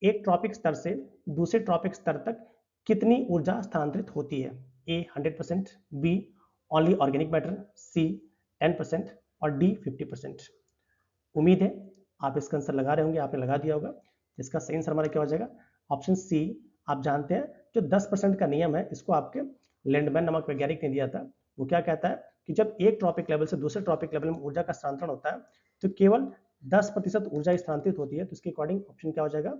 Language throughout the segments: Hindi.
एक ट्रॉपिक स्तर से दूसरे ट्रॉपिक स्तर तक कितनी ऊर्जा स्थानांतरित होती है? ए 100%, बी ओनली ऑर्गेनिक मैटर, सी 10% और डी 50%। उम्मीद है आप इसका आंसर लगा रहे होंगे, आपने लगा दिया होगा। इसका सही आंसर हमारा क्या हो जाएगा? Option C. आप जानते हैं जो 10% का नियम है, इसको आपके लैंडमैन नामक वैज्ञानिक ने दिया था। वो क्या कहता है कि जब एक ट्रॉपिक लेवल से दूसरे ट्रॉपिक लेवल में ऊर्जा का स्थानांतरण होता है तो केवल 10% ऊर्जा स्थानांतरित होती है। तो इसके अकॉर्डिंग ऑप्शन क्या हो जाएगा?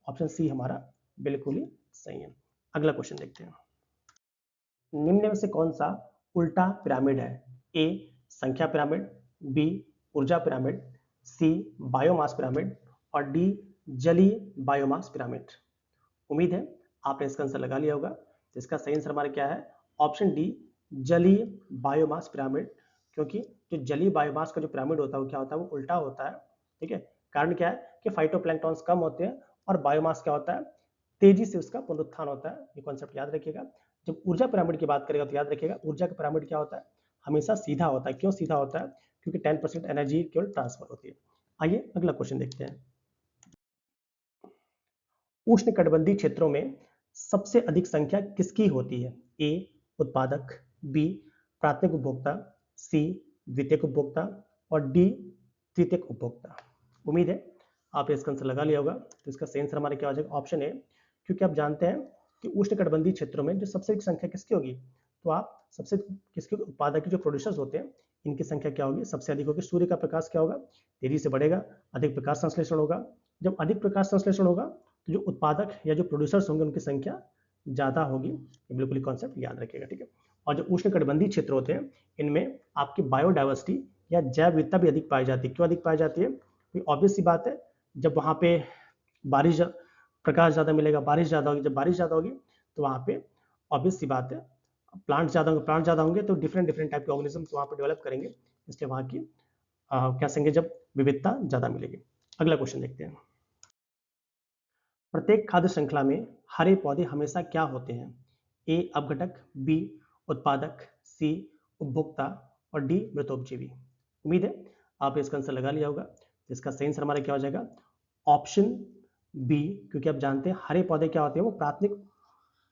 ऑप्शन सी हमारा बिल्कुल ही सही है। अगला क्वेश्चन देखते हैं। निम्न में से कौन सा उल्टा पिरामिड है? ए संख्या पिरामिड, बी ऊर्जा पिरामिड, सी बायोमास पिरामिड और डी जलीय बायोमास पिरामिड। उम्मीद है आपने इसका आंसर लगा लिया होगा। तो इसका सही आंसर हमारा क्या है? ऑप्शन डी जलीय बायोमास पिरामिड। क्योंकि जो जलीय बायोमास का जो पिरामिड होता है वो क्या होता है? वो उल्टा होता है। ठीक है, कारण क्या है कि फाइटोप्लैंक्टन्स कम होते हैं और बायोमास क्या होता है? तेजी से उसका पुनरुत्थान होता है। ये कॉन्सेप्ट याद रखिएगा। जब ऊर्जा पिरामिड की बात करेगा तो याद रखिएगा ऊर्जा का पिरामिड क्या होता है? हमेशा सीधा होता है। क्यों सीधा होता है? क्योंकि 10% एनर्जी केवल ट्रांसफर होती है। आइए अगला क्वेश्चन देखते हैं। उष्णकटिबंधीय क्षेत्रों में सबसे अधिक संख्या किसकी होती है? ए उत्पादक, बी प्राथमिक उपभोक्ता, सी द्वितीयक उपभोक्ता और डी तृतीयक उपभोक्ता। उम्मीद है आप इसका आंसर लगा लिया होगा। तो इसका सही आंसर हमारा क्या हो जाएगा? Option A. क्योंकि आप जानते हैं कि उष्णकटिबंधीय क्षेत्रों में जो सबसे अधिक संख्या किसकी होगी? तो आप सबसे किसके उत्पादक के जो प्रोड्यूसर्स होते हैं इनकी संख्या क्या होगी? सबसे अधिक होगी। सूर्य का प्रकाश क्या होगा? तेजी से बढ़ेगा, अधिक प्रकाश संश्लेषण होगा। जब अधिक प्रकाश संश्लेषण होगा तो जो उत्पादक या जो प्रोड्यूसर्स होंगे उनकी संख्या ज़्यादा होगी। ये बिल्कुल कॉन्सेप्ट याद रखिएगा। ठीक है, और जो उष्णकटिबंधीय क्षेत्र होते हैं इनमें आपकी बायोडाइवर्सिटी या जैव विविधता भी अधिक पाई जाती है। क्यों अधिक पाई जाती है? ऑब्वियस सी बात है, जब वहाँ पे बारिश प्रकाश ज़्यादा मिलेगा, बारिश ज़्यादा होगी। जब बारिश ज़्यादा होगी तो वहाँ पे ऑब्वियस सी बात है प्लांट ज़्यादा होंगे तो डिफरेंट टाइप के ऑर्गेनिज्म वहाँ पे डेवलप करेंगे। इसलिए वहाँ की क्या संगे जब विविधता ज़्यादा मिलेगी। अगला क्वेश्चन देखते हैं। प्रत्येक खाद्य श्रृंखला में हरे पौधे हमेशा क्या होते हैं? ए अपघटक, बी उत्पादक, सी उपभोक्ता और डी मृतोपजीवी। उम्मीद है आपने इसका आंसर लगा लिया होगा। तो इसका सही आंसर हमारा क्या हो जाएगा? Option B. क्योंकि आप जानते हैं हरे पौधे क्या होते हैं? वो प्राथमिक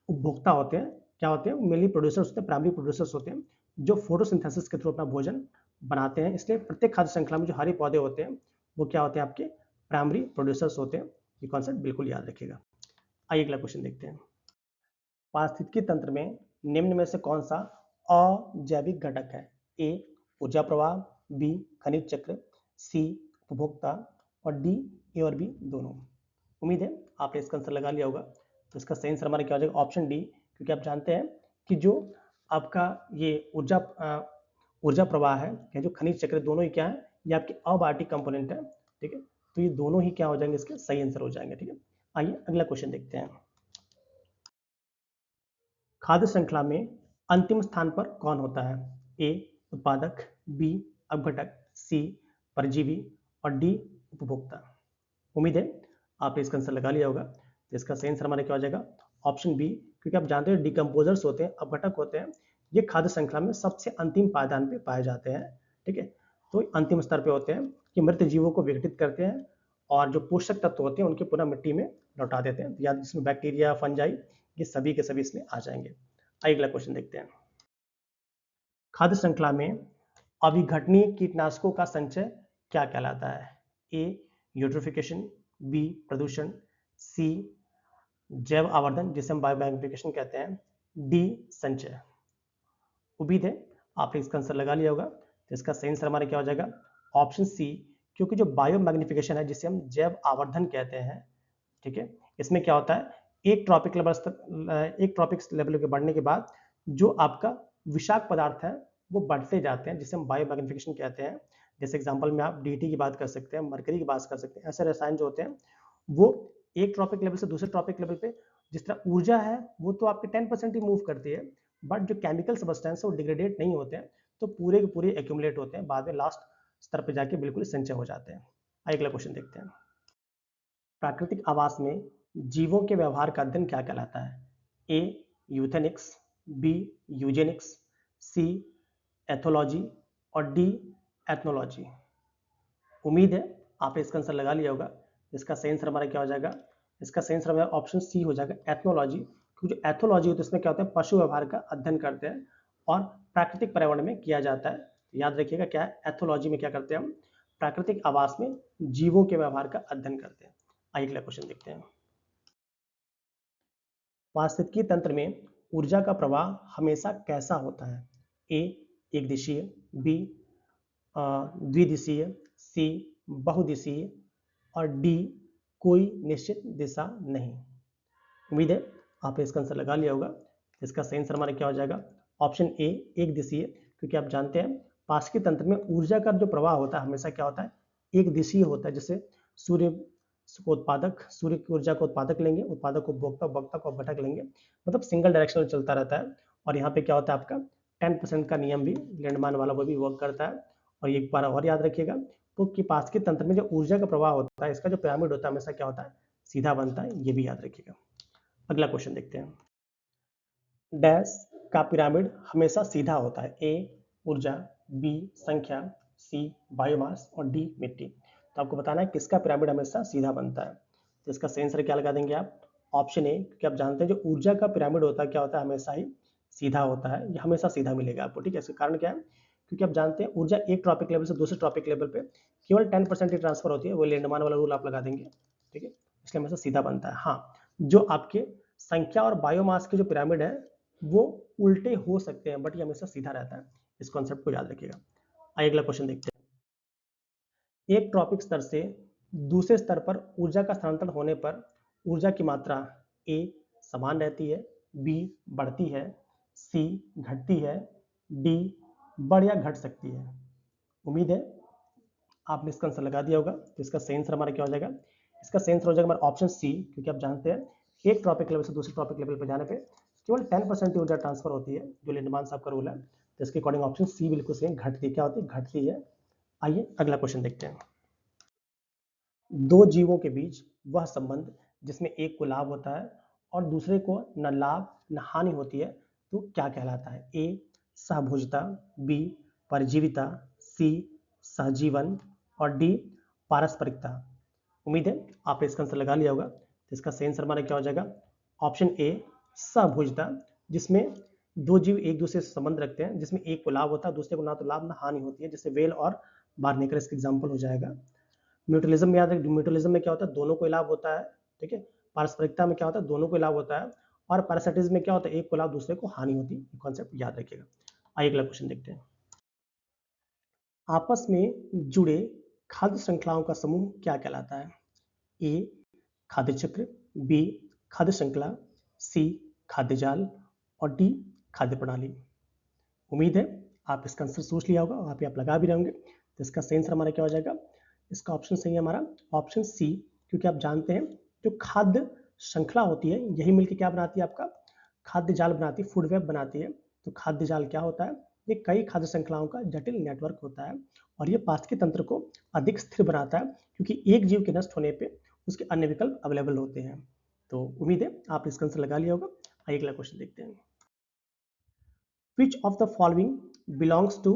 उपभोक्ता होते हैं। क्या होते हैं? मेनली प्रोड्यूसर्स होते हैं, प्राइमरी प्रोड्यूसर्स होते हैं जो फोटोसिंथेसिस के थ्रू अपना भोजन बनाते हैं। इसलिए प्रत्येक खाद्य श्रृंखला में जो हरे पौधे होते हैं वो क्या होते हैं? आपके प्राइमरी प्रोड्यूसर्स होते हैं। ये कॉन्सेप्ट बिल्कुल याद रखिएगा। आइए अगला क्वेश्चन देखते हैं। पारिस्थितिकी तंत्र में निम्न में से कौन सा अजैविक घटक है? ए ऊर्जा प्रवाह, बी खनिज चक्र, सी उपभोक्ता और डी ए और बी दोनों। उम्मीद है आपने इसका आंसर लगा लिया होगा। तो इसका सही आंसर हमारा क्या हो जाएगा? Option D. क्योंकि आप जानते हैं कि जो आपका ये ऊर्जा प्रवाह है या जो खनिज चक्र दोनों ही क्या है? ये आपके अबायोटिक कंपोनेंट है। ठीक है, तो ये दोनों ही क्या हो जाएंगे? इसके सही आंसर हो जाएंगे। ठीक है, आइए अगला क्वेश्चन देखते हैं। खाद्य श्रृंखला में अंतिम स्थान पर कौन होता है? ए उत्पादक, बी अपघटक, सी परजीवी और डी उपभोक्ता। उम्मीद है आपने इसका आंसर लगा लिया होगा। तो इसका सही आंसर हमारा क्या हो जाएगा? Option B. क्योंकि आप जानते हैं डिकम्पोजर्स होते हैं, अपघटक होते हैं, ये खाद्य श्रृंखला में सबसे अंतिम पायदान पे पाए जाते हैं। ठीक है, तो अंतिम स्तर पे होते हैं कि मृत जीवों को विघटित करते हैं और जो पोषक तत्व होते हैं उनके पुनः मिट्टी में लौटा देते हैं। या जिसमें बैक्टीरिया, फंजाई, ये सभी के सभी इसमें आ जाएंगे। आइए अगला क्वेश्चन देखते हैं। खाद्य श्रृंखला में अविघटनीय कीटनाशकों का संचय क्या कहलाता है? ए यूट्रोफिकेशन, बी प्रदूषण, सी जैव आवर्धन जिसे हम बायोमैग्निफिकेशन कहते हैं, डी संचय। उम्मीद है आपने इसका आंसर लगा लिया होगा। तो इसका सही आंसर हमारा क्या हो जाएगा? Option C. क्योंकि जो बायोमैग्निफिकेशन है जिसे हम जैव आवर्धन कहते हैं, ठीक है, इसमें क्या होता है? एक ट्रॉपिक लेवल के बढ़ने के बाद जो आपका विषाक्त पदार्थ है वो बढ़ते जाते हैं जिसे हम बायोमैग्निफिकेशन कहते हैं। जैसे एग्जांपल में आप डीटी की बात कर सकते हैं, मरकरी की बात कर सकते हैं। ऐसे रसायन जो होते हैं वो एक ट्रॉपिक लेवल से दूसरे ट्रॉपिक लेवल पे जिस तरह ऊर्जा है वो तो आपके 10% ही मूव करती है, बट जो केमिकल सबस्टेंस है वो डिग्रेडेट नहीं होते हैं, तो पूरे के पूरे एक्यूमुलेट होते हैं, बाद में लास्ट स्तर पे जाके बिल्कुल संचय हो जाते हैं। अगला क्वेश्चन देखते हैं। प्राकृतिक आवास में जीवों के व्यवहार का अध्ययन क्या कहलाता है? ए यूथेनिक्स, बी यूजेनिक्स, सी एथोलॉजी और डी एथनोलॉजी। उम्मीद है आपने इसका आंसर लगा लिया होगा। इसका सही आंसर हमारा क्या हो जाएगा? इसका सही आंसर ऑप्शन सी हो जाएगा, एथनोलॉजी। क्योंकि जो एथोलॉजी होती है उसमें क्या होता है, पशु व्यवहार का अध्ययन करते हैं और प्राकृतिक पर्यावरण में किया जाता है। याद रखिएगा क्या है, एथोलॉजी में क्या करते हैं हम, प्राकृतिक आवास में जीवों के व्यवहार का अध्ययन करते हैं। आइए अगला क्वेश्चन देखते हैं। पारिस्थितिकी तंत्र में ऊर्जा का प्रवाह हमेशा कैसा होता है? ए एक दिशीय, बी द्विदिशीय, सी बहुदिशीय और डी कोई निश्चित दिशा नहीं। उम्मीद है आपने इसका आंसर लगा लिया होगा। इसका सही आंसर हमारा क्या हो जाएगा, ऑप्शन ए एक दिशीय। क्योंकि आप जानते हैं पारिस्थितिकी तंत्र में ऊर्जा का जो प्रवाह होता है हमेशा क्या होता है, एक दिशीय होता है। जैसे सूर्य को उत्पादक, सूर्य की ऊर्जा को उत्पादक लेंगे, उत्पादक को उपभोक्ता, उपभोक्ता को अपघटक लेंगे, मतलब सिंगल डायरेक्शनल चलता रहता है। और यहाँ पे क्या होता है आपका 10% का नियम भी लैंडमान वाला वो भी वर्क करता है। और एक बार और याद रखिएगा तो कि पारिस्थितिकी तंत्र में जो ऊर्जा का प्रवाह होता है इसका जो पिरामिड होता है हमेशा क्या होता है, सीधा बनता है, ये भी याद रखिएगा। अगला क्वेश्चन देखते हैं। डैश का पिरामिड हमेशा सीधा होता है? ए ऊर्जा, बी संख्या, सी बायोमास और डी मिट्टी। तो आपको बताना है किसका पिरामिड हमेशा सीधा बनता है। तो इसका सही आंसर क्या लगा देंगे आप, ऑप्शन ए। क्योंकि आप जानते हैं जो ऊर्जा का पिरामिड होता है क्या होता है, हमेशा ही सीधा होता है, ये हमेशा सीधा मिलेगा आपको। ठीक है, इसका कारण क्या है, क्योंकि आप जानते हैं ऊर्जा एक ट्रॉपिक लेवल से दूसरे ट्रॉपिक लेवल पे केवल 10% ही ट्रांसफर होती है, वो लेंडमान वाला रूल आप लगा देंगे। ठीक है, इसलिए हमेशा सीधा बनता है। हाँ, जो आपके संख्या और बायोमास के जो पिरामिड है वो उल्टे हो सकते हैं, बट ये हमेशा सीधा रहता है। इस कॉन्सेप्ट को याद रखिएगा। आइए अगला क्वेश्चन देखते हैं। एक ट्रॉपिक स्तर से दूसरे स्तर पर ऊर्जा का स्थानांतरण होने पर ऊर्जा की मात्रा ए समान रहती है, बी बढ़ती है, सी घटती है, डी बढ़ या घट सकती है। उम्मीद है आपने इसका आंसर लगा दिया होगा। तो इसका सही आंसर हमारा क्या हो जाएगा, इसका सही आंसर हो जाएगा हमारा ऑप्शन सी। क्योंकि आप जानते हैं एक ट्रॉपिक लेवल से दूसरे ट्रॉपिक लेवल पर जाने पे केवल 10% ऊर्जा ट्रांसफर होती है, जो लिंडमान साहब का रूल है। तो इसके अकॉर्डिंग ऑप्शन सी बिल्कुल सही, घटती क्या होती है, घटती है। आइए अगला क्वेश्चन देखते हैं। दो जीवों के बीच वह संबंध जिसमें एक को लाभ होता है और दूसरे को न लाभ न हानि होती है तो क्या कहलाता है? ए सहभोजिता, बी परजीविता, सी सहजीवन और डी पारस्परिकता। उम्मीद है आपने इसका आंसर लगा लिया होगा। तो इसका सही आंसर हमारा क्या हो जाएगा, ऑप्शन ए सहभोजिता, जिसमें दो जीव एक दूसरे से संबंध रखते हैं, जिसमें एक को लाभ होता है दूसरे को ना तो लाभ ना हानि होती है, जैसे वेल और बार्नेकर इसका एग्जाम्पल हो जाएगा। म्यूटुअलिज्म में याद रखें, म्यूटुअलिज्म में क्या होता है, दोनों को लाभ होता है। ठीक है, पारस्परिकता में क्या होता है, दोनों को लाभ होता है। और पैरासिटिज्म में क्या होता है, एक को लाभ दूसरे को हानि होती है। कॉन्सेप्ट याद रखिएगा। आइए अगला क्वेश्चन देखते हैं। आपस में जुड़े खाद्य श्रृंखलाओं का समूह क्या कहलाता है? ए खाद्य चक्र, बी खाद्य श्रृंखला, सी खाद्य जाल और डी खाद्य प्रणाली। उम्मीद है आप इसका आंसर सोच लिया होगा और आप लगा भी रहे होंगे। तो इसका सही आंसर हमारा क्या हो जाएगा, इसका ऑप्शन सही है हमारा ऑप्शन सी। क्योंकि आप जानते हैं जो खाद्य श्रृंखला होती है यही मिलकर क्या बनाती है, आपका खाद्य जाल बनाती है, फूड वेब बनाती है। तो खाद्य जाल क्या होता है, ये कई खाद्य श्रृंखलाओं का जटिल नेटवर्क होता है और ये पारिस्थितिकी तंत्र को अधिक स्थिर बनाता है, क्योंकि एक जीव के नष्ट होने पर उसके अन्य विकल्प अवेलेबल होते हैं। तो उम्मीद है आप इसका आंसर लगा लिया होगा। आइए अगला क्वेश्चन देखते हैं। Which of the following belongs to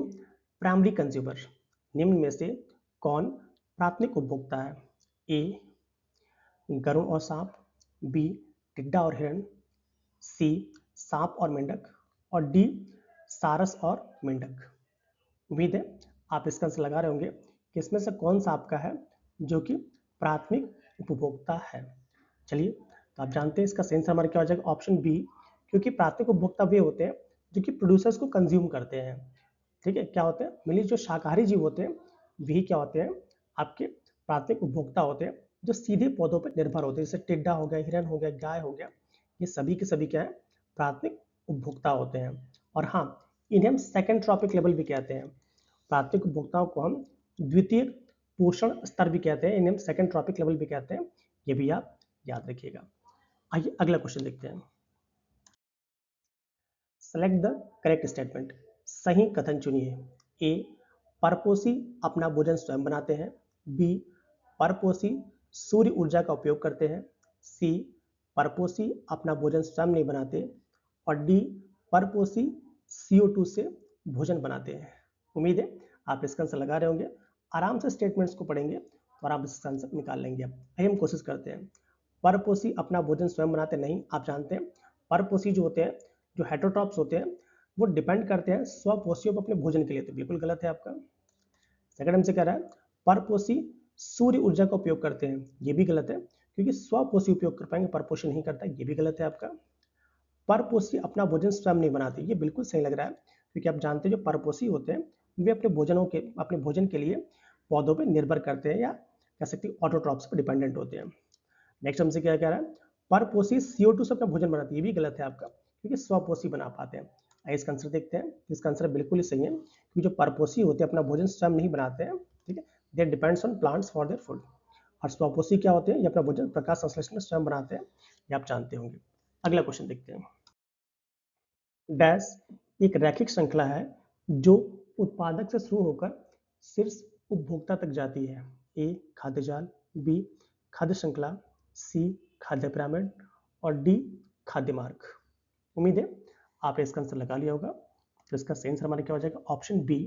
primary consumer? निम्न में से कौन प्राथमिक उपभोक्ता है? ए गरुड़ और सांप, बी टिड्डा और हिरण, सी सांप और मेंढक और डी सारस और मेंढक। उम्मीद है आप इसका आंसर लगा रहे होंगे कि इसमें से कौन सा आपका है जो कि प्राथमिक उपभोक्ता है। चलिए, तो आप जानते हैं इसका सही आंसर हमारा क्या हो जाएगा, ऑप्शन बी। क्योंकि प्राथमिक उपभोक्ता वे होते हैं जो कि प्रोड्यूसर्स को कंज्यूम करते हैं। ठीक है, क्या होते हैं, मिली जो शाकाहारी जीव होते हैं वही क्या होते हैं, आपके प्राथमिक उपभोक्ता होते हैं, जो सीधे पौधों पर निर्भर होते हैं। जैसे टिड्डा हो गया, हिरन हो गया, गाय हो गया, ये सभी के सभी क्या है, प्राथमिक उपभोक्ता होते हैं। और हाँ, इन्हें हम सेकेंड ट्रॉपिक लेवल भी कहते हैं। प्राथमिक उपभोक्ताओं को हम द्वितीय पोषण स्तर भी कहते हैं, इन्हें हम सेकेंड ट्रॉपिक लेवल भी कहते हैं। ये भी आप याद रखिएगा। आइए अगला क्वेश्चन देखते हैं। Select the correct statement. सही कथन चुनिए। ए परपोषी अपना भोजन स्वयं बनाते हैं, बी परपोषी सूर्य ऊर्जा का उपयोग करते हैं, सी परपोषी अपना भोजन स्वयं नहीं बनाते और डी परपोषी CO2 से भोजन बनाते हैं। उम्मीद है आप इसका आंसर लगा रहे होंगे। आराम से स्टेटमेंट्स को पढ़ेंगे तो आराम से इसका आंसर निकाल लेंगे। अब आइए हम कोशिश करते हैं। परपोषी अपना भोजन स्वयं बनाते नहीं, आप जानते हैं परपोषी जो होते हैं, जो हेटरोट्रॉप्स होते हैं, वो डिपेंड करते हैं स्वपोषियों पर अपने भोजन के लिए, तो बिल्कुल गलत है आपका। सेकंड हमसे कह रहा है परपोषी सूर्य ऊर्जा का उपयोग करते हैं, ये भी गलत है, क्योंकि स्वपोषी उपयोग कर पाएंगे, परपोषी नहीं करता, ये भी गलत है आपका। परपोषी अपना भोजन स्वयं नहीं बनाते, ये बिल्कुल सही लग रहा है, क्योंकि आप जानते हैं जो परपोषी होते हैं वे अपने भोजन के लिए पौधों पर निर्भर करते हैं, या कह सकते हैं ऑटोट्रॉप्स पर डिपेंडेंट होते हैं। नेक्स्ट हमसे क्या कह रहा है परपोषी CO2 से अपना भोजन बनाते हैं, ये भी गलत है आपका, क्योंकि स्वपोषी बना पाते हैं। आइए इसका आंसर देखते हैं, इसका आंसर बिल्कुल ही सही है, क्योंकि जो परपोषी होते हैं अपना भोजन स्वयं नहीं बनाते हैं, ठीक है, they depends on plants for their food. और स्वपोषी क्या होते हैं, ये अपना भोजन प्रकाश संश्लेषण में स्वयं बनाते हैं, ये आप जानते होंगे। अगला क्वेश्चन देखते हैं। डैश एक रैखिक श्रृंखला है जो उत्पादक से शुरू होकर शीर्ष उपभोक्ता तक जाती है। ए खाद्य जाल, बी खाद्य श्रृंखला, सी खाद्य पिरामिड और डी खाद्य मार्ग। उम्मीद है आपने इसका आंसर लगा लिया होगा, तो इसका सही आंसर हमारा क्या हो जाएगा ऑप्शन बी,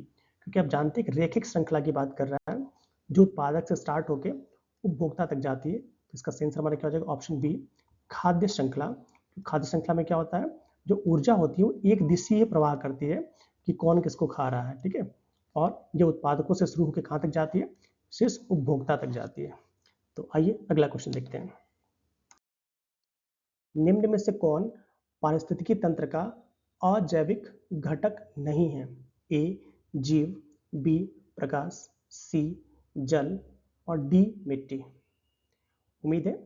क्योंकि आप जानते हैं कि रैखिक श्रृंखला की बात कर रहा है जो उत्पादक से स्टार्ट होकर उपभोक्ता तक जाती है, तो इसका सही आंसर हमारा क्या हो जाएगा ऑप्शन बी खाद्य श्रृंखला। खाद्य श्रृंखला में क्या होता है, जो ऊर्जा होती है वो एक दिशीय प्रवाह करती है कि कौन किसको खा रहा है, ठीक है, और ये उत्पादकों से शुरू होकर कहाँ तक जाती है, शीर्ष उपभोक्ता तक जाती है। तो आइए अगला क्वेश्चन देखते हैं। निम्न में से कौन पारिस्थितिकी तंत्र का अजैविक घटक नहीं है? ए जीव, बी प्रकाश, सी जल और डी मिट्टी। उम्मीद है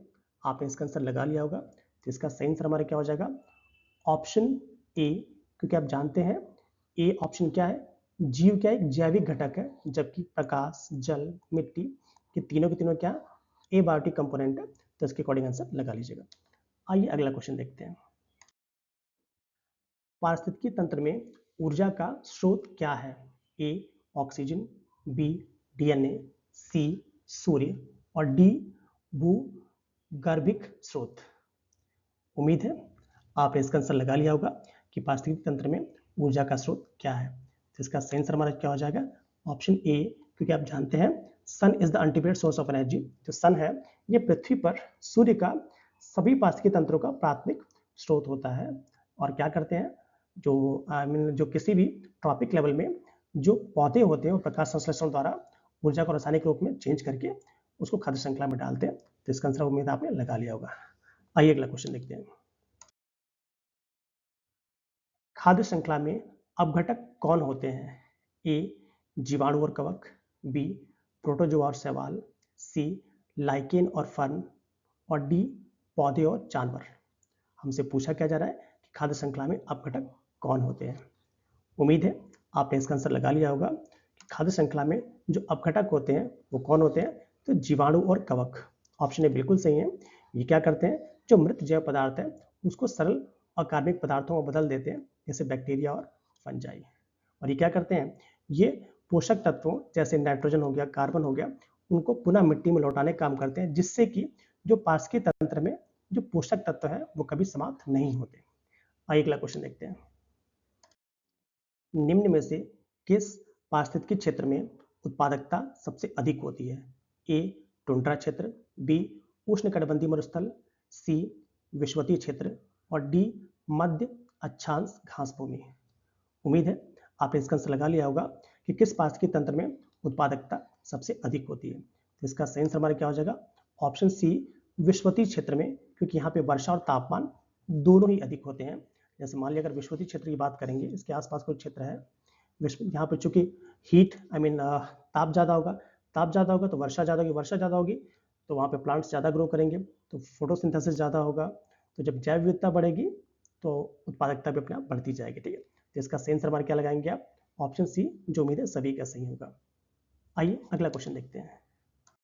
आपने इसका आंसर लगा लिया होगा, तो इसका सही आंसर हमारा क्या हो जाएगा ऑप्शन ए, क्योंकि आप जानते हैं ए ऑप्शन क्या है, जीव क्या एक जैविक घटक है, जबकि प्रकाश, जल, मिट्टी के तीनों क्या एबायोटिक कंपोनेंट है, तो इसके अकॉर्डिंग आंसर लगा लीजिएगा। आइए अगला क्वेश्चन देखते हैं। पारिस्थितिकी तंत्र में ऊर्जा का स्रोत क्या है? ए ऑक्सीजन, बी डीएनए, सी सूर्य और डी भूगर्भिक स्रोत। उम्मीद है आपने इसका आंसर लगा लिया होगा कि पारिस्थितिकी तंत्र में ऊर्जा का स्रोत क्या है, तो इसका सही आंसर हमारा क्या हो जाएगा ऑप्शन ए, क्योंकि आप जानते हैं sun is the ultimate source of energy. जो सन है ये पृथ्वी पर सूर्य का सभी पारिस्थितिकी तंत्रों का प्राथमिक स्रोत होता है, और क्या करते हैं जो किसी भी ट्रॉपिक लेवल में जो पौधे होते हैं वो प्रकाश संश्लेषण द्वारा ऊर्जा को रासायनिक रूप में चेंज करके उसको खाद्य श्रृंखला में डालते हैं, तो इसका आंसर उम्मीद आपने लगा लिया होगा। आइए अगला क्वेश्चन देखते हैं। खाद्य श्रृंखला में अपघटक कौन होते हैं? ए जीवाणु और कवक, बी प्रोटोजोआ और शैवाल, सी लाइकेन और फर्न और डी पौधे और जानवर। हमसे पूछा क्या जा रहा है कि खाद्य श्रृंखला में अपघटक कौन होते हैं। उम्मीद है आपने इसका आंसर लगा लिया होगा कि खाद्य श्रृंखला में जो अपघटक होते हैं वो कौन होते हैं, तो जीवाणु और कवक। ऑप्शन ए बिल्कुल सही है। ये क्या करते हैं, जो मृत जैव पदार्थ है उसको सरल अकार्बनिक पदार्थों में बदल देते हैं, जैसे बैक्टीरिया और फंजाई। और ये क्या करते हैं, ये पोषक तत्वों जैसे नाइट्रोजन हो गया, कार्बन हो गया, उनको पुनः मिट्टी में लौटाने का काम करते हैं, जिससे कि जो पारिस्थितिकी तंत्र में जो पोषक तत्व है वो कभी समाप्त नहीं होते। आइए अगला क्वेश्चन देखते हैं। निम्न में से किस पारिस्थितिकी क्षेत्र में उत्पादकता सबसे अधिक होती है? ए टुंड्रा क्षेत्र, बी उष्णकटिबंधीय मरुस्थल, सी विषुवतीय क्षेत्र और डी मध्य अक्षांश घास भूमि। उम्मीद है आपने इसका आंसर लगा लिया होगा कि किस पारिस्थितिकी तंत्र में उत्पादकता सबसे अधिक होती है, तो इसका सही आंसर हमारा क्या हो जाएगा ऑप्शन सी विषुवतीय क्षेत्र में, क्योंकि यहाँ पे वर्षा और तापमान दोनों ही अधिक होते हैं। जैसे मान लिया अगर विषुवतीय क्षेत्र की बात करेंगे, इसके आसपास कोई क्षेत्र है यहाँ पे चूंकि हीट ताप ज़्यादा होगा, तो वर्षा ज़्यादा होगी, वर्षा ज़्यादा होगी तो वहाँ पे प्लांट्स ज़्यादा ग्रो करेंगे, तो फोटोसिंथेसिस ज़्यादा होगा, तो जब जैव विविधता बढ़ेगी तो उत्पादकता भी अपने आप बढ़ती जाएगी, ठीक है। तो इसका सही आंसर हमारा क्या लगाएंगे आप ऑप्शन सी, जो उम्मीद है सभी का सही होगा। आइए अगला क्वेश्चन देखते हैं।